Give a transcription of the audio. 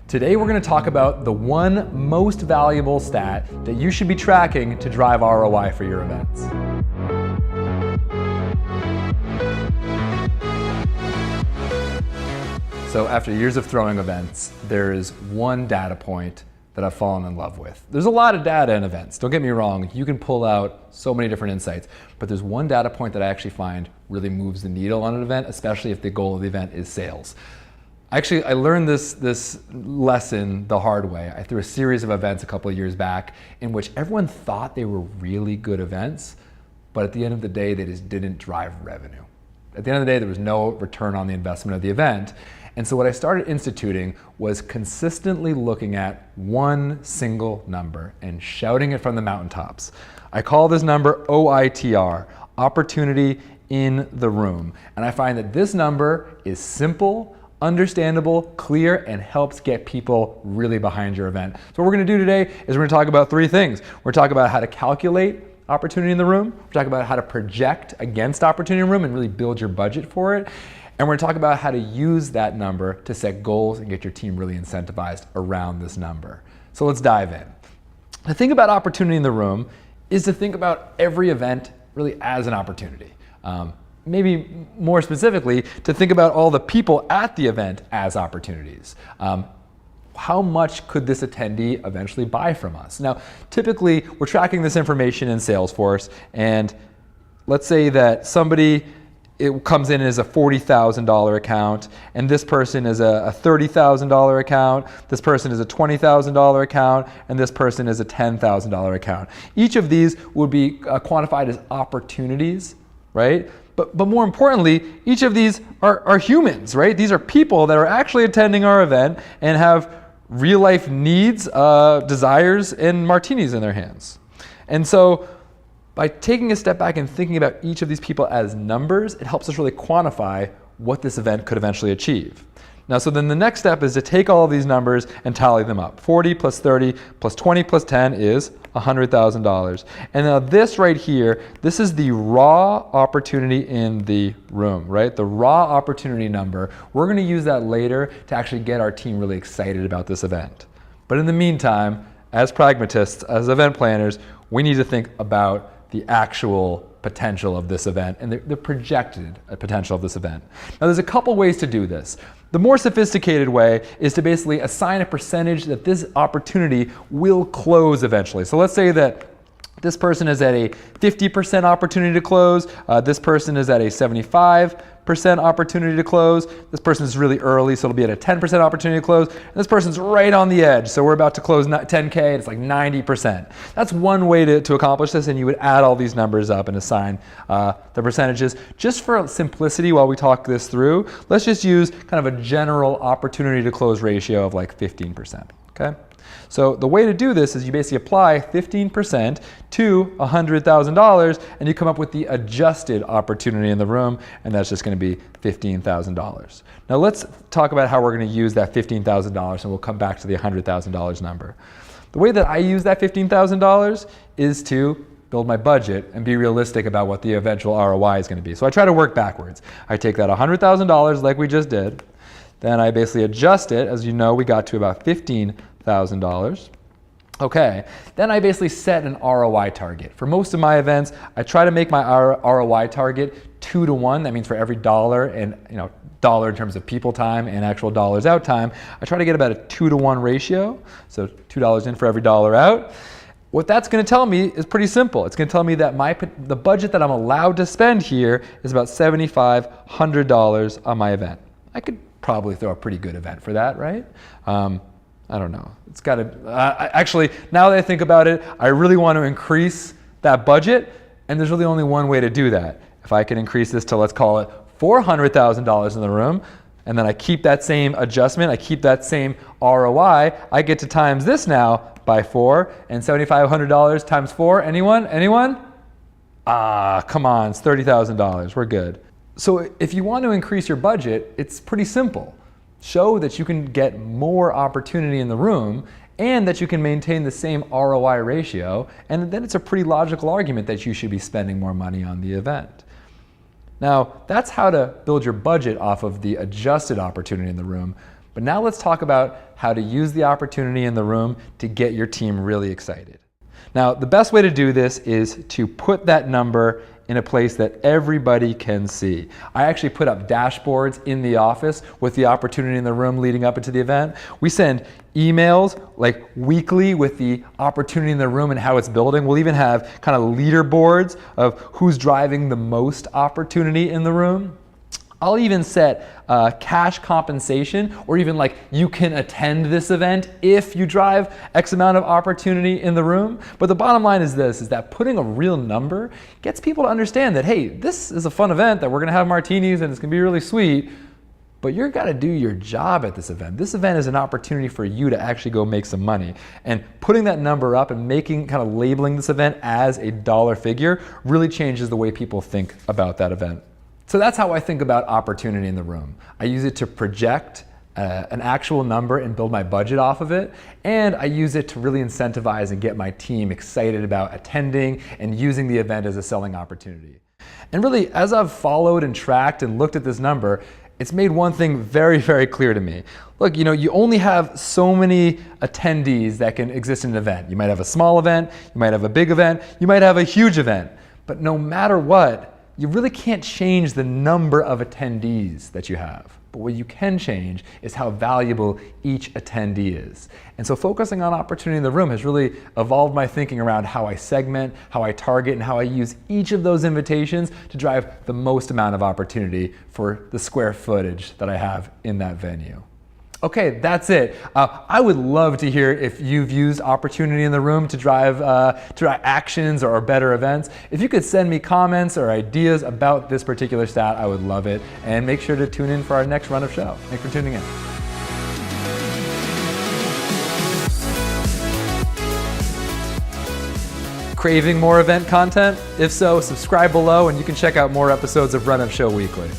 Today we're going to talk about the one most valuable stat that you should be tracking to drive ROI for your events. So after years of throwing events, there is one data point that I've fallen in love with. There's a lot of data in events, don't get me wrong, you can pull out so many different insights, but there's one data point that I actually find really moves the needle on an event, especially if the goal of the event is sales. I learned this lesson the hard way. I threw a series of events a couple of years back in which everyone thought they were really good events, but at the end of the day, they just didn't drive revenue. At the end of the day, there was no return on the investment of the event. And so what I started instituting was consistently looking at one single number and shouting it from the mountaintops. I call this number OITR, opportunity in the room. And I find that this number is simple, understandable, clear, and helps get people really behind your event. So what we're going to do today is we're going to talk about three things. We're going to talk about how to calculate opportunity in the room. We're talking about how to project against opportunity in the room and really build your budget for it. And we're going to talk about how to use that number to set goals and get your team really incentivized around this number. So let's dive in. The thing about opportunity in the room is to think about every event really as an opportunity. Maybe more specifically, to think about all the people at the event as opportunities. How much could this attendee eventually buy from us? Now, typically, we're tracking this information in Salesforce, and let's say that somebody comes in as a $40,000 account, and this person is a $30,000 account, this person is a $20,000 account, and this person is a $10,000 account. Each of these would be quantified as opportunities, right? But more importantly, each of these are humans, right? These are people that are actually attending our event and have real life needs, desires, and martinis in their hands. And so by taking a step back and thinking about each of these people as numbers, it helps us really quantify what this event could eventually achieve. Now, so then the next step is to take all of these numbers and tally them up. 40 plus 30 plus 20 plus 10 is $100,000. And now this right here, this is the raw opportunity in the room, right? The raw opportunity number. We're going to use that later to actually get our team really excited about this event. But in the meantime, as pragmatists, as event planners, we need to think about the actual potential of this event and the projected potential of this event. Now, there's a couple ways to do this. The more sophisticated way is to basically assign a percentage that this opportunity will close eventually. So let's say that this person is at a 50% opportunity to close, this person is at a 75% opportunity to close, this person is really early, so it'll be at a 10% opportunity to close, and this person's right on the edge, so we're about to close 10K, and it's like 90%. That's one way to accomplish this, and you would add all these numbers up and assign the percentages. Just for simplicity while we talk this through, let's just use kind of a general opportunity to close ratio of like 15%, okay? So the way to do this is you basically apply 15% to $100,000 and you come up with the adjusted opportunity in the room, and that's just going to be $15,000. Now let's talk about how we're going to use that $15,000, and we'll come back to the $100,000 number. The way that I use that $15,000 is to build my budget and be realistic about what the eventual ROI is going to be. So I try to work backwards. I take that $100,000 like we just did, then I basically adjust it. As you know, we got to about $15,000. Okay, then I basically set an ROI target. For most of my events, I try to make my ROI target 2 to 1. That means for every dollar, and dollar in terms of people time and actual dollars out time, I try to get about a 2 to 1 ratio. So $2 in for every dollar out. What that's going to tell me is pretty simple. It's going to tell me that the budget that I'm allowed to spend here is about $7,500 on my event. I could probably throw a pretty good event for that, right? I don't know. It's got to, actually, now that I think about it, I really want to increase that budget, and there's really only one way to do that. If I can increase this to, let's call it $400,000 in the room, and then I keep that same adjustment, I keep that same ROI, I get to times this now by 4, and $7,500 times 4, anyone? Come on, it's $30,000, we're good. So if you want to increase your budget, it's pretty simple. Show that you can get more opportunity in the room and that you can maintain the same ROI ratio, and then it's a pretty logical argument that you should be spending more money on the event. Now, that's how to build your budget off of the adjusted opportunity in the room, But now let's talk about how to use the opportunity in the room to get your team really excited. Now, the best way to do this is to put that number in a place that everybody can see. I actually put up dashboards in the office with the opportunity in the room leading up into the event. We send emails like weekly with the opportunity in the room and how it's building. We'll even have kind of leaderboards of who's driving the most opportunity in the room. I'll even set cash compensation, or even like you can attend this event if you drive X amount of opportunity in the room. But the bottom line is this, is that putting a real number gets people to understand that, hey, this is a fun event, that we're gonna have martinis and it's gonna be really sweet, but you're gotta do your job at this event. This event is an opportunity for you to actually go make some money. And putting that number up and kind of labeling this event as a dollar figure really changes the way people think about that event. So that's how I think about opportunity in the room. I use it to project an actual number and build my budget off of it. And I use it to really incentivize and get my team excited about attending and using the event as a selling opportunity. And really, as I've followed and tracked and looked at this number, it's made one thing very, very clear to me. Look, you only have so many attendees that can exist in an event. You might have a small event, you might have a big event, you might have a huge event. But no matter what, you really can't change the number of attendees that you have. But what you can change is how valuable each attendee is. And so focusing on opportunity in the room has really evolved my thinking around how I segment, how I target, and how I use each of those invitations to drive the most amount of opportunity for the square footage that I have in that venue. Okay, that's it. I would love to hear if you've used opportunity in the room to drive actions or better events. If you could send me comments or ideas about this particular stat, I would love it. And make sure to tune in for our next run of show. Thanks for tuning in. Craving more event content? If so, subscribe below and you can check out more episodes of Run of Show Weekly.